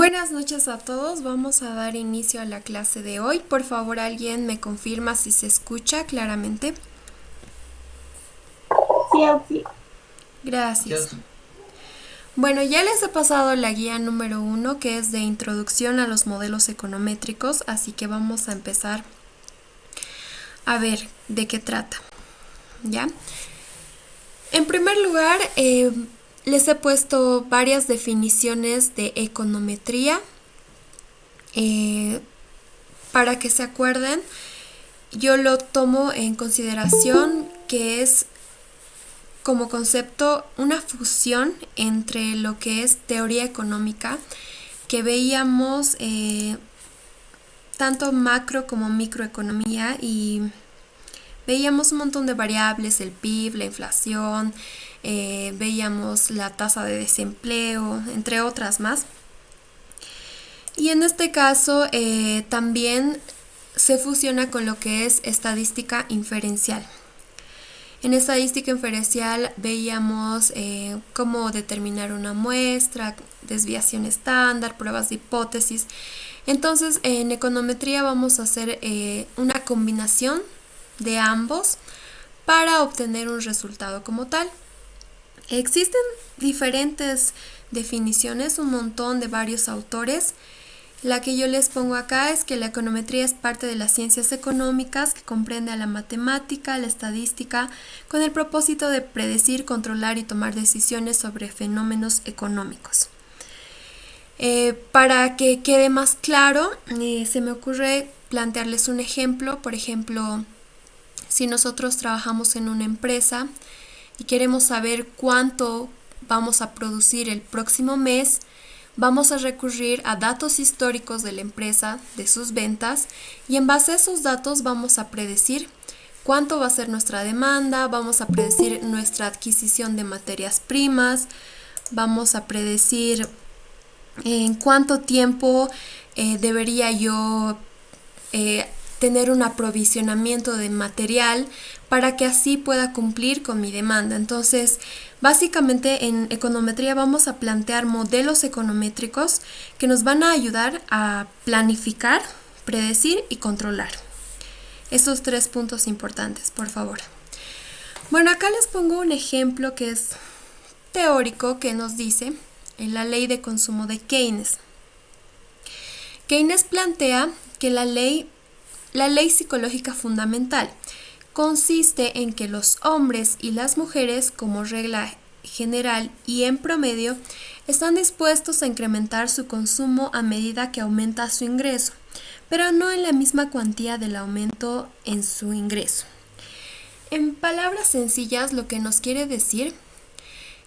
Buenas noches a todos, vamos a dar inicio a la clase de hoy. Por favor, alguien me confirma si se escucha claramente. Sí, Auxi. Gracias. Bueno, ya les he pasado la guía número 1, que es de introducción a los modelos econométricos, así que vamos a empezar a ver de qué trata. ¿Ya? En primer lugar, les he puesto varias definiciones de econometría para que se acuerden. Yo lo tomo en consideración que es como concepto una fusión entre lo que es teoría económica, que veíamos tanto macro como microeconomía, y veíamos un montón de variables, el PIB, la inflación, veíamos la tasa de desempleo, entre otras más. Y en este caso también se fusiona con lo que es estadística inferencial. En estadística inferencial veíamos cómo determinar una muestra, desviación estándar, pruebas de hipótesis. Entonces, en econometría vamos a hacer una combinación de ambos para obtener un resultado como tal. Existen diferentes definiciones, un montón de varios autores. La que yo les pongo acá es que la econometría es parte de las ciencias económicas que comprende a la matemática, la estadística, con el propósito de predecir, controlar y tomar decisiones sobre fenómenos económicos. Para que quede más claro, se me ocurre plantearles un ejemplo. Por ejemplo, si nosotros trabajamos en una empresa y queremos saber cuánto vamos a producir el próximo mes, vamos a recurrir a datos históricos de la empresa, de sus ventas, y en base a esos datos vamos a predecir cuánto va a ser nuestra demanda, vamos a predecir nuestra adquisición de materias primas, vamos a predecir en cuánto tiempo debería yo tener un aprovisionamiento de material para que así pueda cumplir con mi demanda. Entonces, básicamente en econometría vamos a plantear modelos econométricos que nos van a ayudar a planificar, predecir y controlar. Estos 3 puntos importantes, por favor. Bueno, acá les pongo un ejemplo que es teórico, que nos dice en la ley de consumo de Keynes. Keynes plantea que la ley psicológica fundamental consiste en que los hombres y las mujeres, como regla general y en promedio, están dispuestos a incrementar su consumo a medida que aumenta su ingreso, pero no en la misma cuantía del aumento en su ingreso. En palabras sencillas, lo que nos quiere decir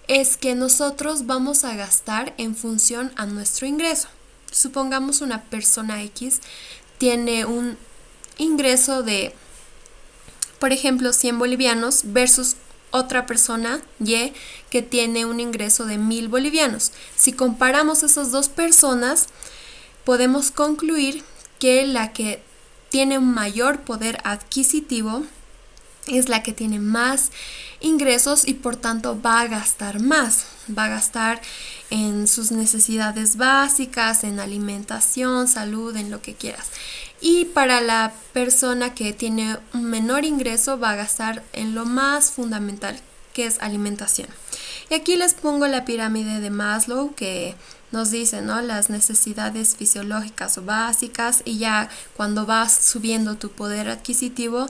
es que nosotros vamos a gastar en función a nuestro ingreso. Supongamos una persona X tiene un ingreso de, por ejemplo, 100 bolivianos versus otra persona Y que tiene un ingreso de 1000 bolivianos. Si comparamos esas dos personas, podemos concluir que la que tiene un mayor poder adquisitivo es la que tiene más ingresos y por tanto va a gastar más. Va a gastar en sus necesidades básicas, en alimentación, salud, en lo que quieras. Y para la persona que tiene un menor ingreso va a gastar en lo más fundamental, que es alimentación. Y aquí les pongo la pirámide de Maslow, que nos dice, ¿no?, las necesidades fisiológicas o básicas, y ya cuando vas subiendo tu poder adquisitivo,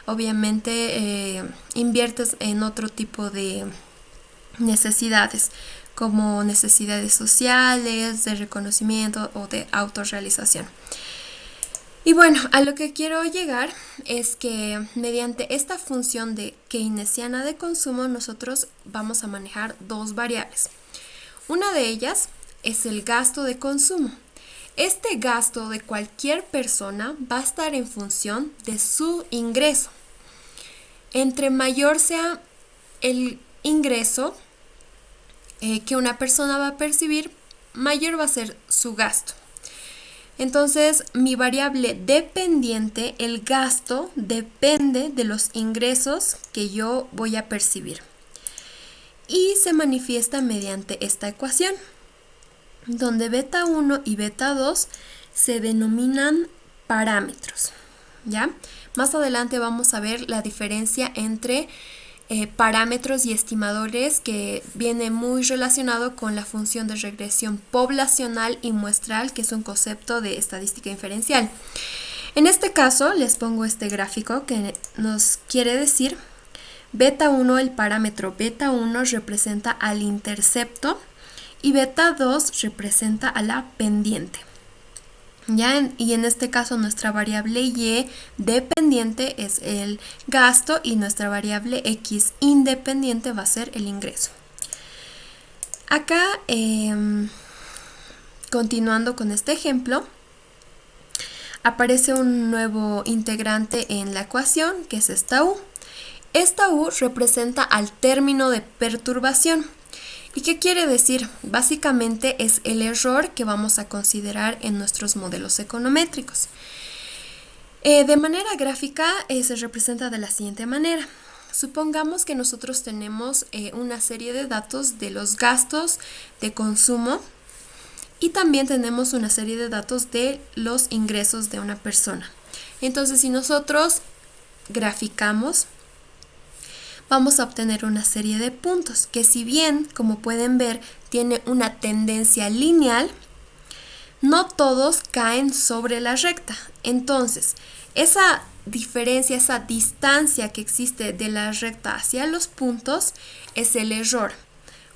obviamente inviertes en otro tipo de necesidades, como necesidades sociales, de reconocimiento o de autorrealización. Y bueno, a lo que quiero llegar es que mediante esta función de keynesiana de consumo nosotros vamos a manejar dos variables. Una de ellas es el gasto de consumo. Este gasto de cualquier persona va a estar en función de su ingreso. Entre mayor sea el ingreso que una persona va a percibir, mayor va a ser su gasto. Entonces, mi variable dependiente, el gasto, depende de los ingresos que yo voy a percibir. Y se manifiesta mediante esta ecuación. donde beta 1 y beta 2 se denominan parámetros, ¿ya? Más adelante vamos a ver la diferencia entre parámetros y estimadores, que viene muy relacionado con la función de regresión poblacional y muestral, que es un concepto de estadística inferencial. En este caso les pongo este gráfico que nos quiere decir beta 1, el parámetro beta 1 representa al intercepto y beta 2 representa a la pendiente. Y en este caso nuestra variable y dependiente es el gasto y nuestra variable x independiente va a ser el ingreso. Acá, continuando con este ejemplo, aparece un nuevo integrante en la ecuación, que es esta u. Esta u representa al término de perturbación. ¿Y qué quiere decir? Básicamente es el error que vamos a considerar en nuestros modelos econométricos. De manera gráfica se representa de la siguiente manera. Supongamos que nosotros tenemos una serie de datos de los gastos de consumo y también tenemos una serie de datos de los ingresos de una persona. Entonces, si nosotros graficamos, vamos a obtener una serie de puntos que, si bien, como pueden ver, tiene una tendencia lineal, no todos caen sobre la recta. Entonces, esa diferencia, esa distancia que existe de la recta hacia los puntos es el error.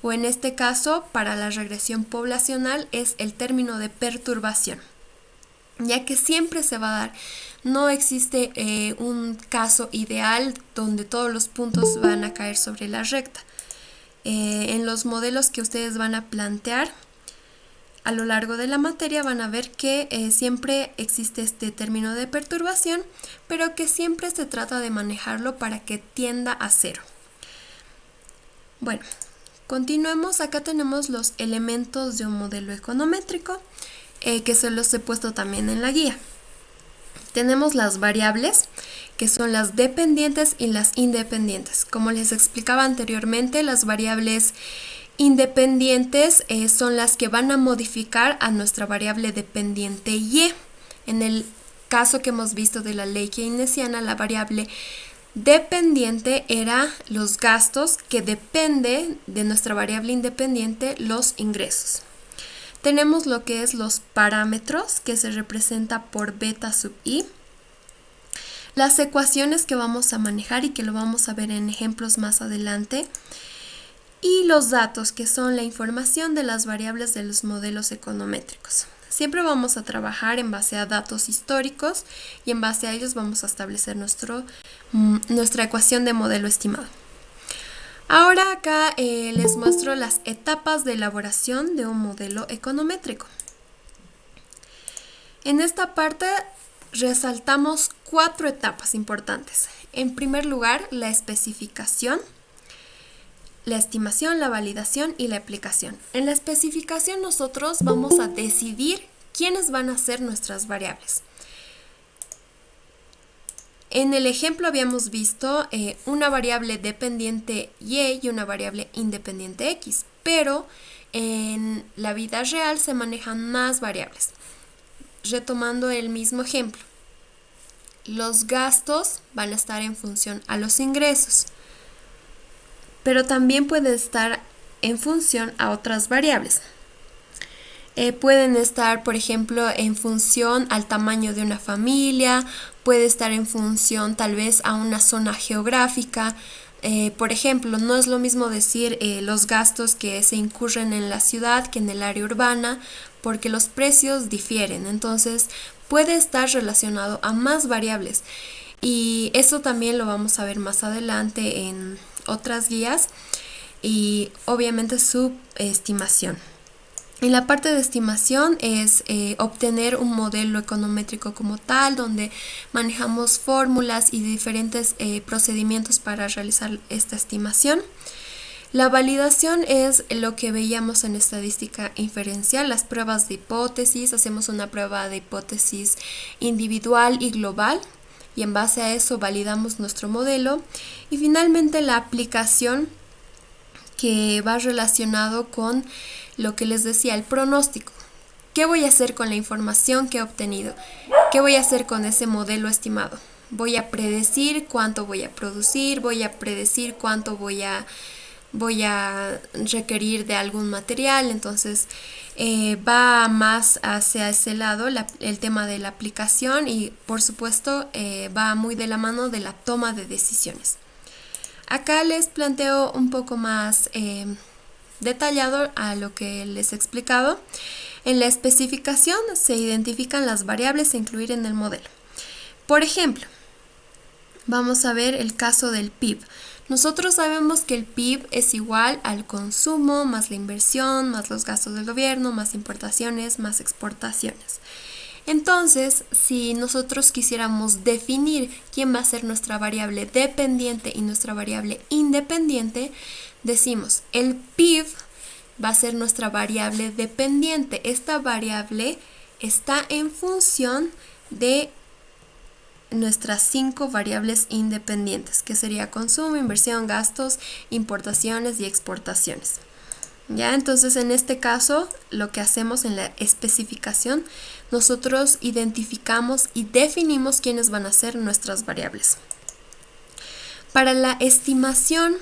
O en este caso, para la regresión poblacional, es el término de perturbación, ya que siempre se va a dar. No existe un caso ideal donde todos los puntos van a caer sobre la recta. En los modelos que ustedes van a plantear a lo largo de la materia van a ver que siempre existe este término de perturbación, pero que siempre se trata de manejarlo para que tienda a cero. Bueno, continuemos. Acá tenemos los elementos de un modelo econométrico, que se los he puesto también en la guía. Tenemos las variables, que son las dependientes y las independientes. Como les explicaba anteriormente, las variables independientes son las que van a modificar a nuestra variable dependiente y. En el caso que hemos visto de la ley keynesiana, la variable dependiente era los gastos, que depende de nuestra variable independiente, los ingresos. Tenemos lo que es los parámetros, que se representa por beta sub i. Las ecuaciones que vamos a manejar y que lo vamos a ver en ejemplos más adelante. Y los datos, que son la información de las variables de los modelos econométricos. Siempre vamos a trabajar en base a datos históricos y en base a ellos vamos a establecer nuestra ecuación de modelo estimado. Ahora acá les muestro las etapas de elaboración de un modelo econométrico. En esta parte resaltamos 4 etapas importantes. En primer lugar, la especificación, la estimación, la validación y la aplicación. En la especificación nosotros vamos a decidir quiénes van a ser nuestras variables. En el ejemplo habíamos visto una variable dependiente y una variable independiente x, pero en la vida real se manejan más variables. Retomando el mismo ejemplo, los gastos van a estar en función a los ingresos, pero también puede estar en función a otras variables. Pueden estar, por ejemplo, en función al tamaño de una familia, puede estar en función tal vez a una zona geográfica. Por ejemplo, no es lo mismo decir los gastos que se incurren en la ciudad que en el área urbana, porque los precios difieren. Entonces, puede estar relacionado a más variables. Y eso también lo vamos a ver más adelante en otras guías. Y obviamente su estimación. En la parte de estimación es obtener un modelo econométrico como tal, donde manejamos fórmulas y diferentes procedimientos para realizar esta estimación. La validación es lo que veíamos en estadística inferencial, las pruebas de hipótesis. Hacemos una prueba de hipótesis individual y global y en base a eso validamos nuestro modelo. Y finalmente la aplicación, que va relacionado con lo que les decía, el pronóstico. ¿Qué voy a hacer con la información que he obtenido? ¿Qué voy a hacer con ese modelo estimado? Voy a predecir cuánto voy a producir, voy a predecir cuánto voy a requerir de algún material. Entonces va más hacia ese lado el tema de la aplicación y por supuesto va muy de la mano de la toma de decisiones. Acá les planteo un poco más detallado a lo que les he explicado. En la especificación se identifican las variables a incluir en el modelo. Por ejemplo, vamos a ver el caso del PIB. Nosotros sabemos que el PIB es igual al consumo más la inversión, más los gastos del gobierno, más importaciones, más exportaciones. Entonces, si nosotros quisiéramos definir quién va a ser nuestra variable dependiente y nuestra variable independiente, decimos el PIB va a ser nuestra variable dependiente. Esta variable está en función de nuestras 5 variables independientes, que sería consumo, inversión, gastos, importaciones y exportaciones. Ya, entonces en este caso lo que hacemos en la especificación, nosotros identificamos y definimos quiénes van a ser nuestras variables. Para la estimación,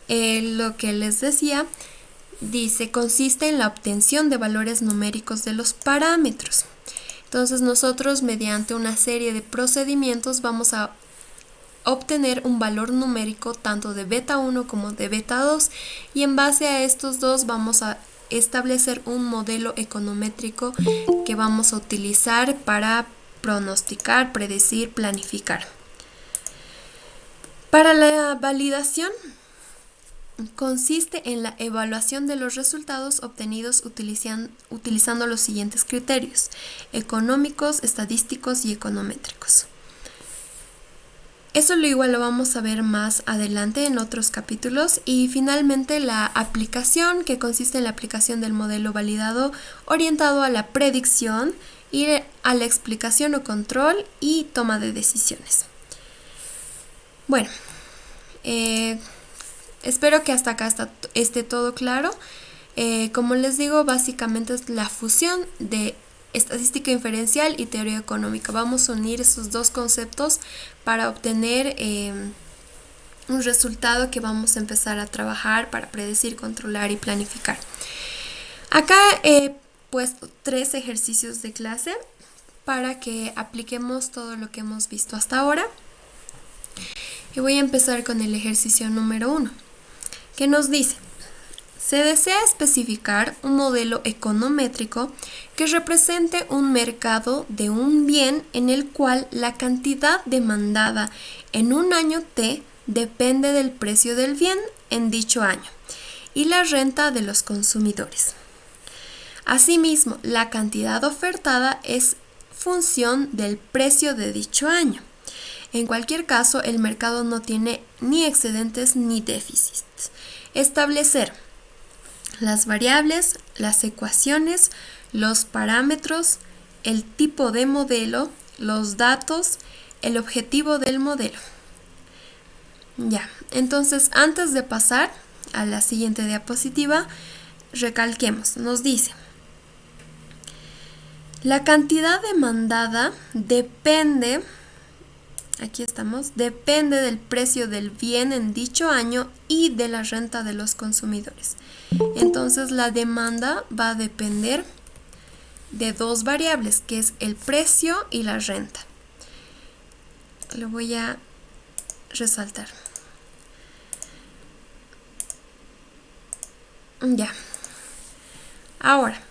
lo que les decía, dice, consiste en la obtención de valores numéricos de los parámetros. Entonces nosotros mediante una serie de procedimientos vamos a obtener un valor numérico tanto de beta 1 como de beta 2 y en base a estos dos vamos a establecer un modelo econométrico que vamos a utilizar para pronosticar, predecir, planificar. Para la validación consiste en la evaluación de los resultados obtenidos utilizando los siguientes criterios: económicos, estadísticos y econométricos. Eso lo vamos a ver más adelante en otros capítulos. Y finalmente la aplicación, que consiste en la aplicación del modelo validado orientado a la predicción y a la explicación o control y toma de decisiones. Bueno, espero que hasta acá esté todo claro. Como les digo, básicamente es la fusión de estadística inferencial y teoría económica. Vamos a unir esos dos conceptos para obtener un resultado que vamos a empezar a trabajar para predecir, controlar y planificar. Acá he puesto 3 ejercicios de clase para que apliquemos todo lo que hemos visto hasta ahora. Y voy a empezar con el ejercicio número 1, que nos dice: se desea especificar un modelo econométrico que represente un mercado de un bien en el cual la cantidad demandada en un año T depende del precio del bien en dicho año y la renta de los consumidores. Asimismo, la cantidad ofertada es función del precio de dicho año. En cualquier caso, el mercado no tiene ni excedentes ni déficits. Establecer las variables, las ecuaciones, los parámetros, el tipo de modelo, los datos, el objetivo del modelo. Ya, entonces antes de pasar a la siguiente diapositiva, recalquemos, nos dice: la cantidad demandada depende del precio del bien en dicho año y de la renta de los consumidores. Entonces la demanda va a depender de 2 variables, que es el precio y la renta. Lo voy a resaltar. Ya. Ahora,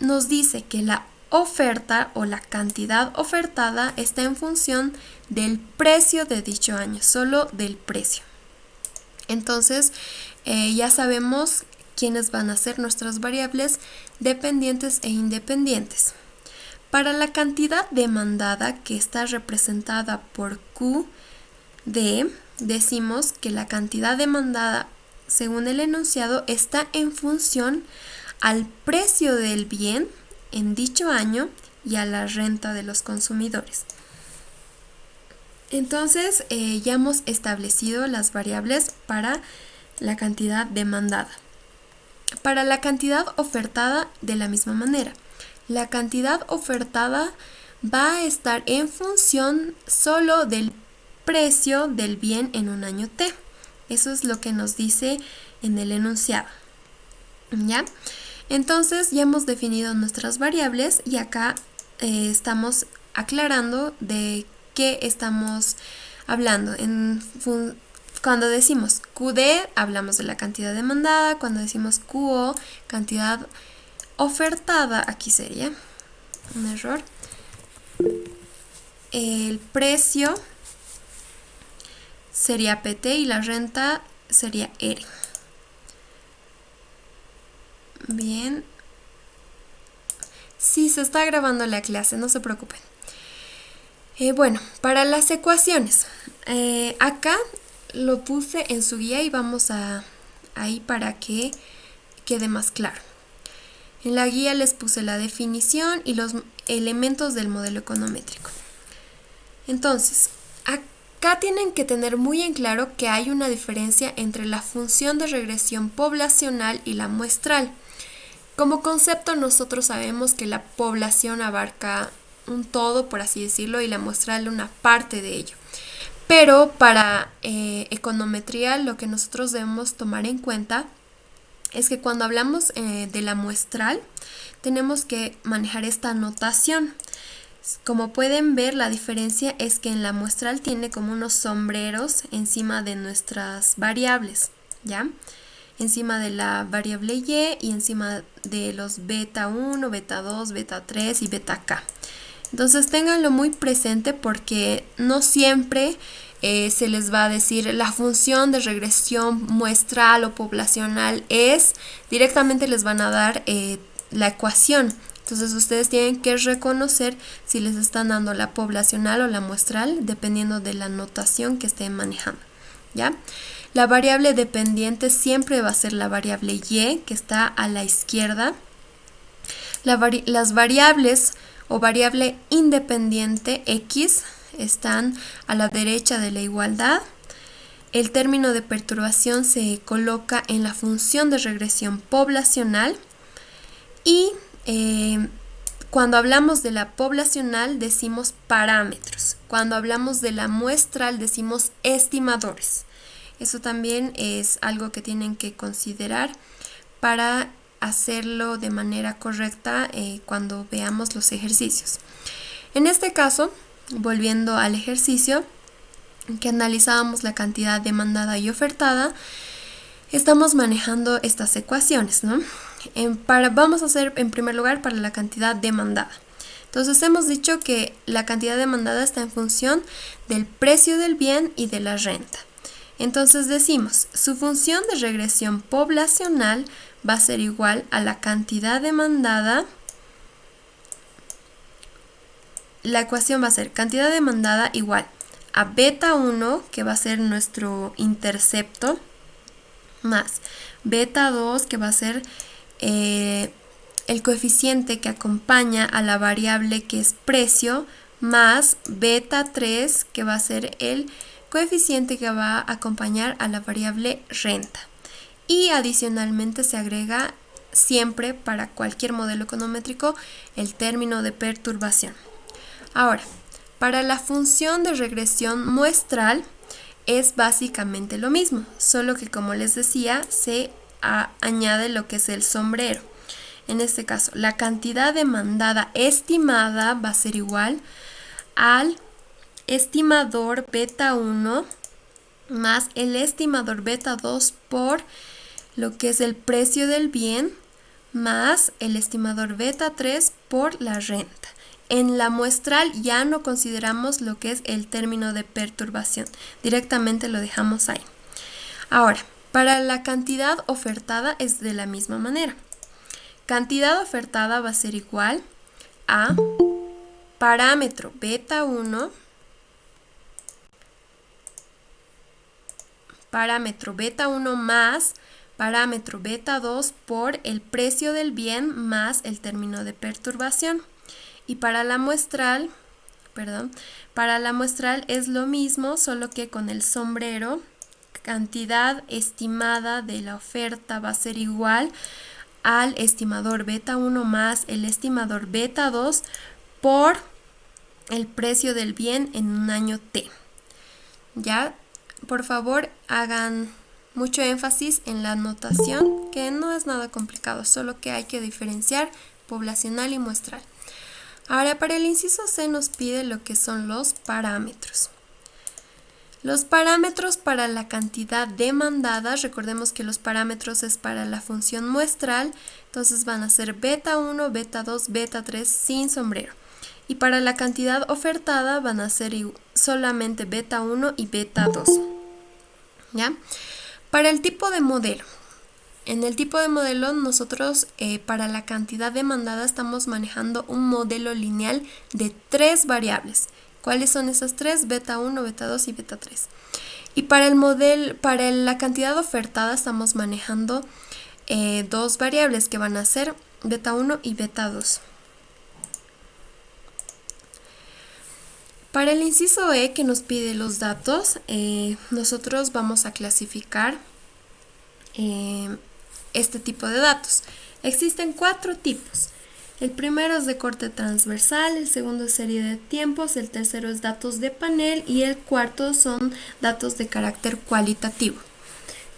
nos dice que la oferta o la cantidad ofertada está en función del precio de dicho año, solo del precio. Entonces, ya sabemos quiénes van a ser nuestras variables dependientes e independientes. Para la cantidad demandada, que está representada por QD, decimos que la cantidad demandada, según el enunciado, está en función al precio del bien en dicho año y a la renta de los consumidores. Entonces ya hemos establecido las variables para la cantidad demandada. Para la cantidad ofertada, de la misma manera. La cantidad ofertada va a estar en función solo del precio del bien en un año T. Eso es lo que nos dice en el enunciado. ¿Ya? Entonces ya hemos definido nuestras variables y acá estamos aclarando de qué estamos hablando. Cuando decimos QD, hablamos de la cantidad demandada. Cuando decimos QO, cantidad ofertada, aquí sería un error. El precio sería PT y la renta sería R. Bien. Sí, se está grabando la clase, no se preocupen. Bueno, para las ecuaciones, acá lo puse en su guía y vamos ahí para que quede más claro. En la guía les puse la definición y los elementos del modelo econométrico. Entonces, acá tienen que tener muy en claro que hay una diferencia entre la función de regresión poblacional y la muestral. Como concepto, nosotros sabemos que la población abarca un todo, por así decirlo, y la muestral una parte de ello. Pero para econometría, lo que nosotros debemos tomar en cuenta es que cuando hablamos de la muestral, tenemos que manejar esta notación. Como pueden ver, la diferencia es que en la muestral tiene como unos sombreros encima de nuestras variables, ¿ya? Encima de la variable y encima de los beta 1, beta 2, beta 3 y beta k. Entonces ténganlo muy presente porque no siempre se les va a decir la función de regresión muestral o poblacional es, directamente les van a dar la ecuación. Entonces ustedes tienen que reconocer si les están dando la poblacional o la muestral dependiendo de la notación que estén manejando, ¿ya? La variable dependiente siempre va a ser la variable y que está a la izquierda. Las variables o variable independiente x están a la derecha de la igualdad. El término de perturbación se coloca en la función de regresión poblacional y cuando hablamos de la poblacional decimos parámetros. Cuando hablamos de la muestral decimos estimadores. Eso también es algo que tienen que considerar para hacerlo de manera correcta cuando veamos los ejercicios. En este caso, volviendo al ejercicio que analizábamos la cantidad demandada y ofertada, estamos manejando estas ecuaciones, ¿no? Vamos a hacer en primer lugar para la cantidad demandada. Entonces hemos dicho que la cantidad demandada está en función del precio del bien y de la renta. Entonces decimos, su función de regresión poblacional va a ser igual a la cantidad demandada. La ecuación va a ser cantidad demandada igual a beta 1, que va a ser nuestro intercepto, más beta 2, que va a ser el coeficiente que acompaña a la variable que es precio, más beta 3, que va a ser el coeficiente que va a acompañar a la variable renta. Y adicionalmente se agrega siempre para cualquier modelo econométrico el término de perturbación. Ahora, para la función de regresión muestral es básicamente lo mismo, solo que como les decía se añade lo que es el sombrero. En este caso, la cantidad demandada estimada va a ser igual al estimador beta 1 más el estimador beta 2 por lo que es el precio del bien más el estimador beta 3 por la renta. En la muestral ya no consideramos lo que es el término de perturbación, directamente lo dejamos ahí. Ahora, para la cantidad ofertada es de la misma manera. Cantidad ofertada va a ser igual a parámetro beta 1, parámetro beta 1 más parámetro beta 2 por el precio del bien más el término de perturbación. Y para la muestral, es lo mismo, solo que con el sombrero cantidad estimada de la oferta va a ser igual al estimador beta 1 más el estimador beta 2 por el precio del bien en un año T. Ya, por favor, hagan mucho énfasis en la notación, que no es nada complicado, solo que hay que diferenciar poblacional y muestral. Ahora, para el inciso C nos pide lo que son los parámetros. Los parámetros para la cantidad demandada, recordemos que los parámetros es para la función muestral, entonces van a ser beta 1, beta 2, beta 3 sin sombrero. Y para la cantidad ofertada van a ser solamente beta 1 y beta 2. ¿Ya? Para el tipo de modelo. En el tipo de modelo nosotros para la cantidad demandada estamos manejando un modelo lineal de 3 variables. ¿Cuáles son esas 3? Beta 1, beta 2 y beta 3. Y para la cantidad ofertada estamos manejando 2 variables que van a ser beta 1 y beta 2. Para el inciso E que nos pide los datos, nosotros vamos a clasificar este tipo de datos. Existen 4 tipos. El primero es de corte transversal, el segundo es serie de tiempos, el tercero es datos de panel y el cuarto son datos de carácter cualitativo.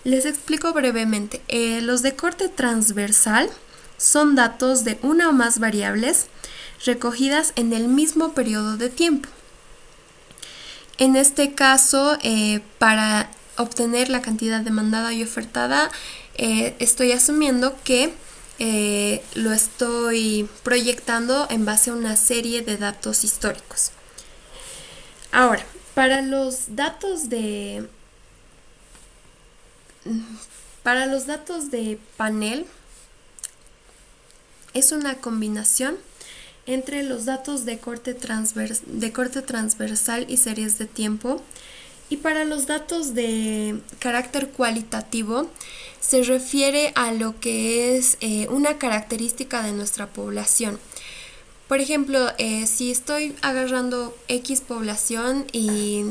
Les explico brevemente. Los de corte transversal son datos de una o más variables recogidas en el mismo periodo de tiempo. En este caso, para obtener la cantidad demandada y ofertada, estoy asumiendo que lo estoy proyectando en base a una serie de datos históricos. Ahora, para los datos de panel, es una combinación entre los datos de corte transversal y series de tiempo. Y para los datos de carácter cualitativo se refiere a lo que es una característica de nuestra población. Por ejemplo, si estoy agarrando X población y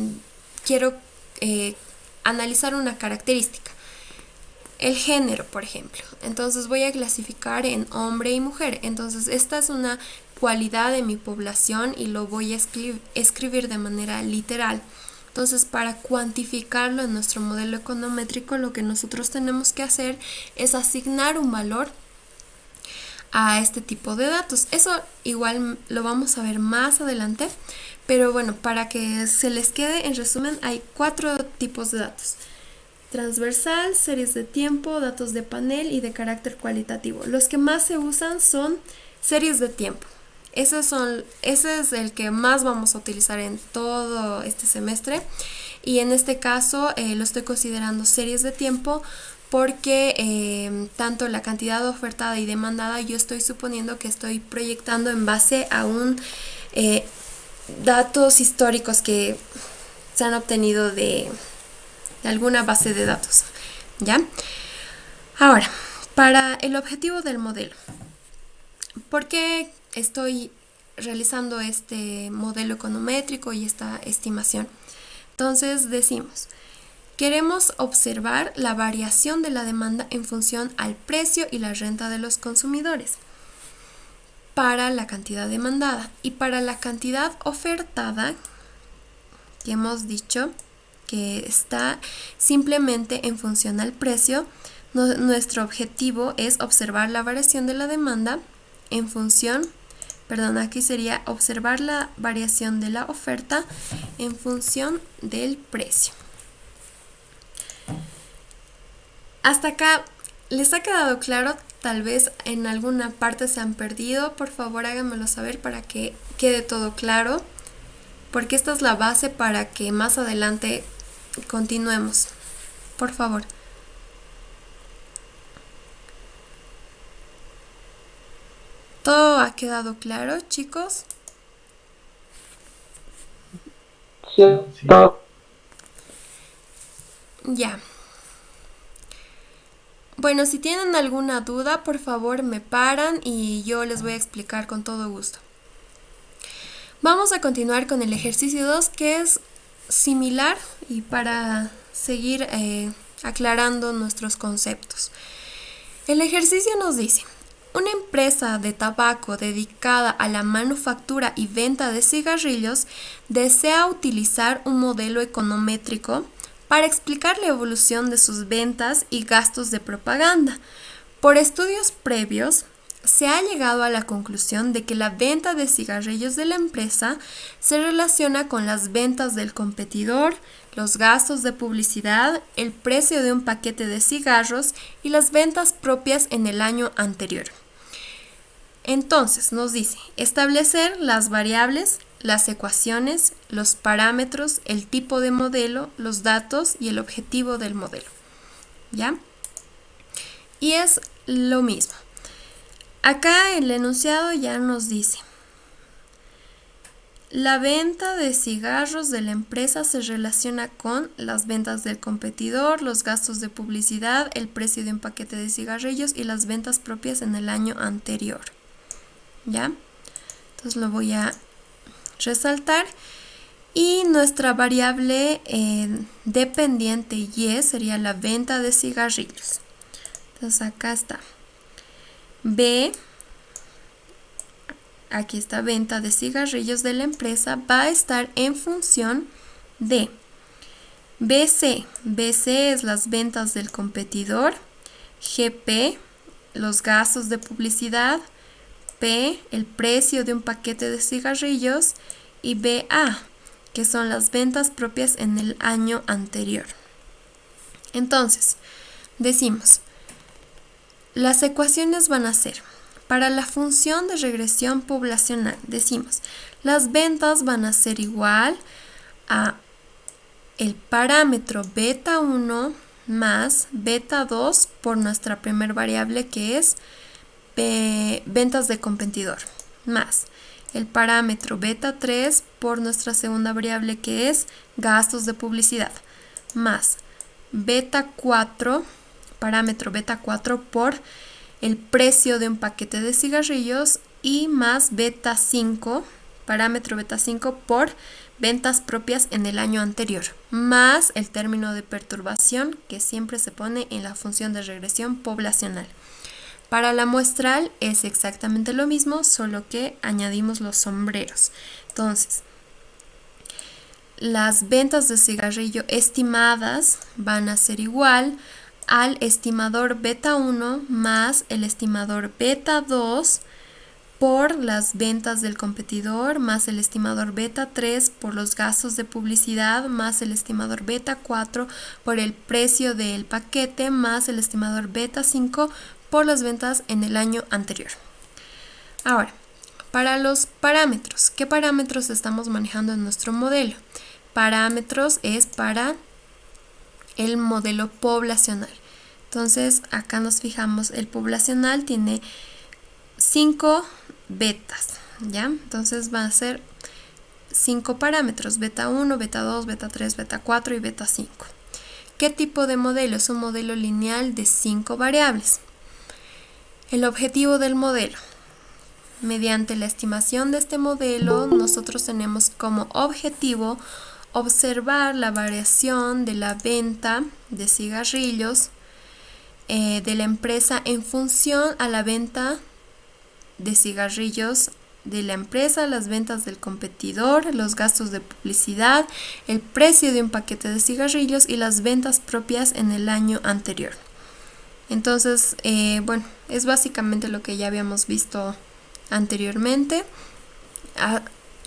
quiero analizar una característica, el género, por ejemplo, entonces voy a clasificar en hombre y mujer. Entonces esta es una cualidad de mi población y lo voy a escribir de manera literal. Entonces, para cuantificarlo en nuestro modelo econométrico, lo que nosotros tenemos que hacer es asignar un valor a este tipo de datos. Eso igual lo vamos a ver más adelante, pero bueno, para que se les quede, en resumen, hay 4 tipos de datos. Transversal, series de tiempo, datos de panel y de carácter cualitativo. Los que más se usan son series de tiempo. Ese es el que más vamos a utilizar en todo este semestre y en este caso lo estoy considerando series de tiempo porque tanto la cantidad ofertada y demandada yo estoy suponiendo que estoy proyectando en base a datos históricos que se han obtenido de alguna base de datos. ¿Ya? Ahora, para el objetivo del modelo, ¿por qué estoy realizando este modelo econométrico y esta estimación? Entonces decimos, queremos observar la variación de la demanda en función al precio y la renta de los consumidores para la cantidad demandada y para la cantidad ofertada, que hemos dicho que está simplemente en función al precio. Nuestro objetivo es observar la variación de la demanda en función, aquí sería observar la variación de la oferta en función del precio. Hasta acá, ¿les ha quedado claro? Tal vez en alguna parte se han perdido. Por favor, háganmelo saber para que quede todo claro, porque esta es la base para que más adelante continuemos. Por favor. ¿Todo ha quedado claro, chicos? Sí. Ya. Bueno, si tienen alguna duda, por favor me paran y yo les voy a explicar con todo gusto. Vamos a continuar con el ejercicio 2, que es similar y para seguir aclarando nuestros conceptos. El ejercicio nos dice: una empresa de tabaco dedicada a la manufactura y venta de cigarrillos desea utilizar un modelo econométrico para explicar la evolución de sus ventas y gastos de propaganda. Por estudios previos, se ha llegado a la conclusión de que la venta de cigarrillos de la empresa se relaciona con las ventas del competidor, los gastos de publicidad, el precio de un paquete de cigarros y las ventas propias en el año anterior. Entonces nos dice establecer las variables, las ecuaciones, los parámetros, el tipo de modelo, los datos y el objetivo del modelo. ¿Ya? Y es lo mismo. Acá el enunciado ya nos dice: la venta de cigarros de la empresa se relaciona con las ventas del competidor, los gastos de publicidad, el precio de un paquete de cigarrillos y las ventas propias en el año anterior. ¿Ya? Entonces lo voy a resaltar. Y nuestra variable dependiente Y sería la venta de cigarrillos. Entonces acá está. B, aquí está venta de cigarrillos de la empresa, va a estar en función de BC. BC es las ventas del competidor. GP, los gastos de publicidad. P, el precio de un paquete de cigarrillos. Y BA, que son las ventas propias en el año anterior. Entonces, decimos, las ecuaciones van a ser, para la función de regresión poblacional, decimos, las ventas van a ser igual a el parámetro beta 1 más beta 2 por nuestra primera variable, que es ventas de competidor, más el parámetro beta 3 por nuestra segunda variable, que es gastos de publicidad, más beta 4, parámetro beta 4 por el precio de un paquete de cigarrillos, y más beta 5, parámetro beta 5 por ventas propias en el año anterior, más el término de perturbación que siempre se pone en la función de regresión poblacional. Para la muestral es exactamente lo mismo, solo que añadimos los sombreros. Entonces, las ventas de cigarrillo estimadas van a ser igual al estimador beta 1 más el estimador beta 2 por las ventas del competidor, más el estimador beta 3 por los gastos de publicidad, más el estimador beta 4 por el precio del paquete, más el estimador beta 5 por las ventas en el año anterior. Ahora, para los parámetros, ¿qué parámetros estamos manejando en nuestro modelo? Parámetros es para el modelo poblacional. Entonces, acá nos fijamos, el poblacional tiene 5 betas, ¿ya? Entonces va a ser 5 parámetros, beta 1, beta 2, beta 3, beta 4 y beta 5. ¿Qué tipo de modelo? Es un modelo lineal de 5 variables. El objetivo del modelo. Mediante la estimación de este modelo, nosotros tenemos como objetivo observar la variación de la venta de cigarrillos de la empresa en función a la venta de cigarrillos de la empresa, las ventas del competidor, los gastos de publicidad, el precio de un paquete de cigarrillos y las ventas propias en el año anterior. Entonces, bueno, es básicamente lo que ya habíamos visto anteriormente.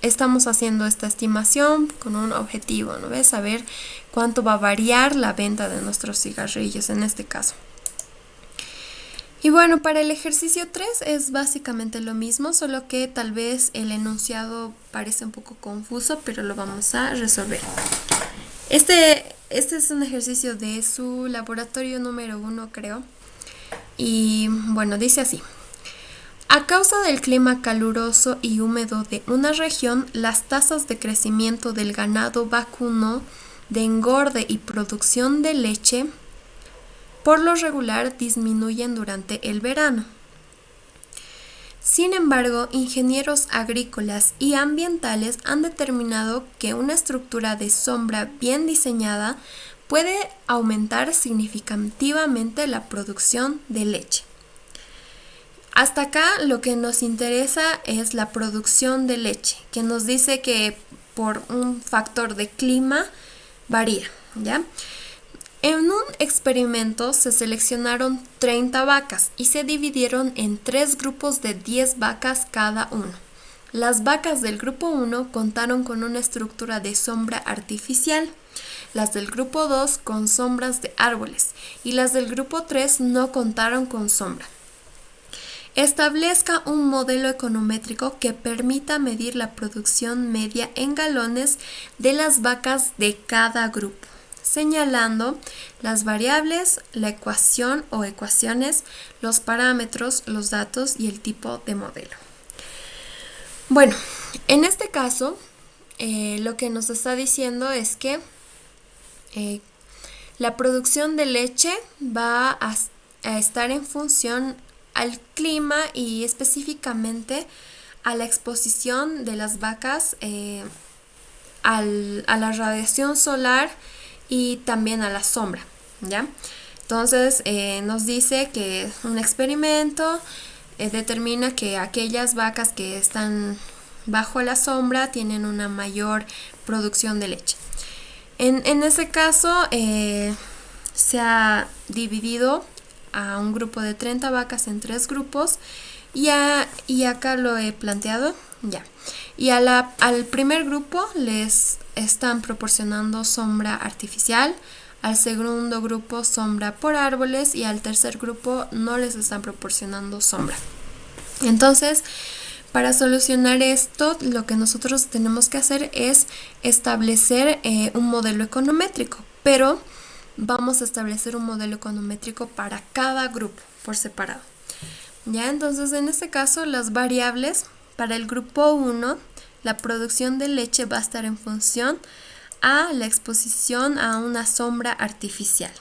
Estamos haciendo esta estimación con un objetivo, ¿no ves? Saber cuánto va a variar la venta de nuestros cigarrillos en este caso. Y bueno, para el ejercicio 3 es básicamente lo mismo, solo que tal vez el enunciado parece un poco confuso, pero lo vamos a resolver. Este es un ejercicio de su laboratorio número 1, creo. Y bueno, dice así. A causa del clima caluroso y húmedo de una región, las tasas de crecimiento del ganado vacuno, de engorde y producción de leche, por lo regular disminuyen durante el verano. Sin embargo, ingenieros agrícolas y ambientales han determinado que una estructura de sombra bien diseñada puede aumentar significativamente la producción de leche. Hasta acá lo que nos interesa es la producción de leche, que nos dice que por un factor de clima varía, ¿ya? En un experimento se seleccionaron 30 vacas y se dividieron en 3 grupos de 10 vacas cada uno. Las vacas del grupo 1 contaron con una estructura de sombra artificial, las del grupo 2 con sombras de árboles y las del grupo 3 no contaron con sombra. Establezca un modelo econométrico que permita medir la producción media en galones de las vacas de cada grupo, señalando las variables, la ecuación o ecuaciones, los parámetros, los datos y el tipo de modelo. Bueno, en este caso, lo que nos está diciendo es que la producción de leche va a estar en función al clima y específicamente a la exposición de las vacas a la radiación solar y también a la sombra, ¿ya? Entonces nos dice que un experimento determina que aquellas vacas que están bajo la sombra tienen una mayor producción de leche. En ese caso se ha dividido a un grupo de 30 vacas en 3 grupos y acá lo he planteado ya. Y al primer grupo les están proporcionando sombra artificial, al segundo grupo sombra por árboles y al tercer grupo no les están proporcionando sombra. Entonces, para solucionar esto, lo que nosotros tenemos que hacer es establecer un modelo econométrico, pero vamos a establecer un modelo econométrico para cada grupo por separado. Ya, entonces en este caso las variables para el grupo 1, la producción de leche va a estar en función a la exposición a una sombra artificial.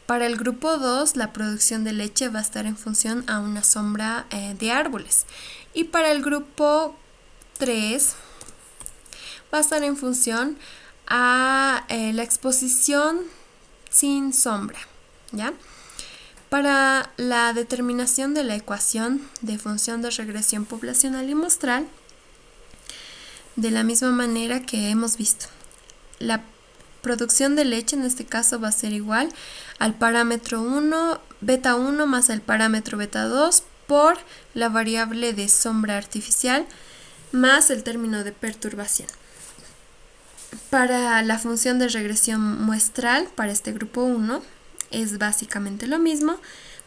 Para el grupo 2, la producción de leche va a estar en función a una sombra de árboles. Y para el grupo 3 va a estar en función a la exposición sin sombra, ¿ya? Para la determinación de la ecuación de función de regresión poblacional y muestral, de la misma manera que hemos visto, la producción de leche en este caso va a ser igual al parámetro 1, beta 1 más el parámetro beta 2 por la variable de sombra artificial más el término de perturbación. Para la función de regresión muestral, para este grupo 1, es básicamente lo mismo,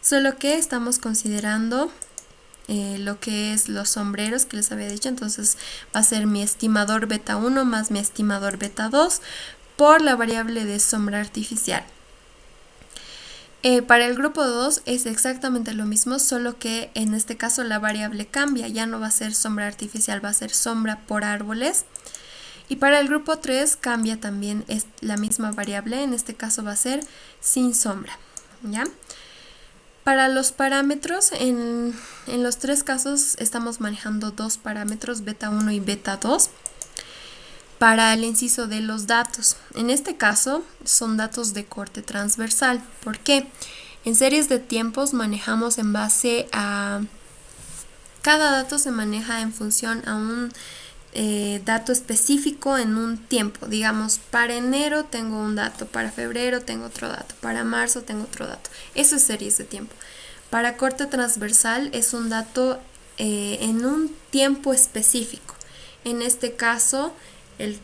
solo que estamos considerando lo que es los sombreros que les había dicho. Entonces va a ser mi estimador beta 1 más mi estimador beta 2 por la variable de sombra artificial. Para el grupo 2 es exactamente lo mismo, solo que en este caso la variable cambia, ya no va a ser sombra artificial, va a ser sombra por árboles. Y para el grupo 3 cambia también, es la misma variable, en este caso va a ser sin sombra, ¿ya? Para los parámetros, en los 3 casos estamos manejando 2 parámetros, beta 1 y beta 2. Para el inciso de los datos, en este caso son datos de corte transversal. ¿Por qué? En series de tiempos manejamos en base a... Cada dato se maneja en función a un dato específico en un tiempo. Digamos, para enero tengo un dato, para febrero tengo otro dato, para marzo tengo otro dato. Eso es series de tiempo. Para corte transversal es un dato en un tiempo específico. En este caso, el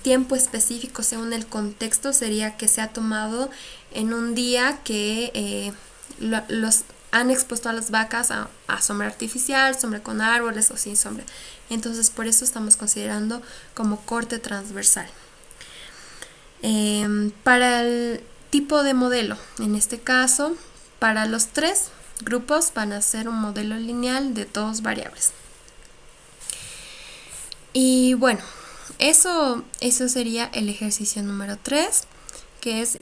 tiempo específico según el contexto sería que se ha tomado en un día que los han expuesto a las vacas a sombra artificial, sombra con árboles o sin sombra. Entonces por eso estamos considerando como corte transversal. Para el tipo de modelo, en este caso, para los 3 grupos van a ser un modelo lineal de 2 variables. Y bueno, eso sería el ejercicio número 3, que es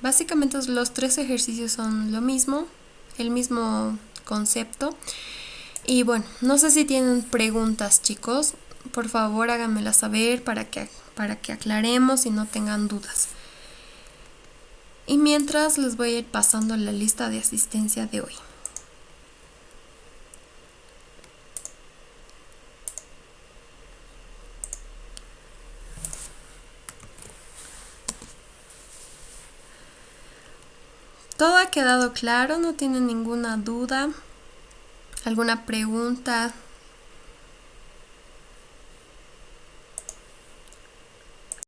básicamente los 3 ejercicios son lo mismo, el mismo concepto. Y bueno, no sé si tienen preguntas, chicos, por favor háganmelas saber para que aclaremos y no tengan dudas. Y mientras les voy a ir pasando la lista de asistencia de hoy. ¿Todo ha quedado claro? ¿No tienen ninguna duda? ¿Alguna pregunta?